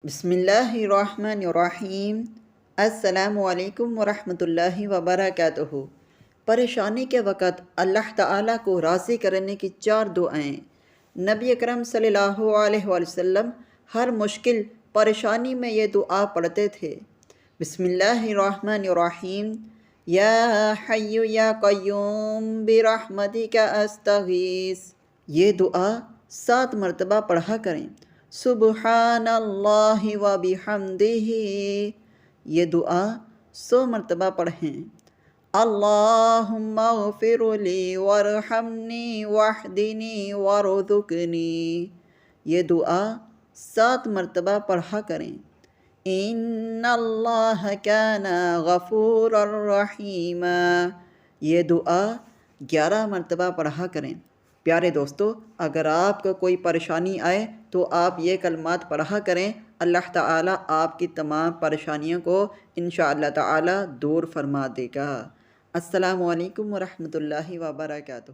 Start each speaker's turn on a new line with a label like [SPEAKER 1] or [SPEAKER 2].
[SPEAKER 1] بسم اللہ الرحمن الرحیم۔ السلام علیکم ورحمۃ اللہ وبرکاتہ۔ پریشانی کے وقت اللہ تعالیٰ کو راضی کرنے کی 4 دعائیں۔ نبی اکرم صلی اللہ علیہ وسلم ہر مشکل پریشانی میں یہ دعا پڑھتے تھے۔ بسم اللہ الرحمن الرحیم۔ یا حی یا قیوم برحمتک استغیث۔ یہ دعا 7 مرتبہ پڑھا کریں۔ سبحان اللہ و بحمدہ، یہ دعا 100 مرتبہ پڑھیں۔ اللہم اغفر لی وارحمنی واہدنی وارزقنی، یہ دعا 7 مرتبہ پڑھا کریں۔ ان اللہ کان غفورا رحیما، یہ دعا 11 مرتبہ پڑھا کریں۔ پیارے دوستو، اگر آپ کو کوئی پریشانی آئے تو آپ یہ کلمات پڑھا کریں، اللہ تعالیٰ آپ کی تمام پریشانیوں کو انشاءاللہ تعالیٰ دور فرما دے گا۔ السلام علیکم ورحمۃ اللہ وبرکاتہ۔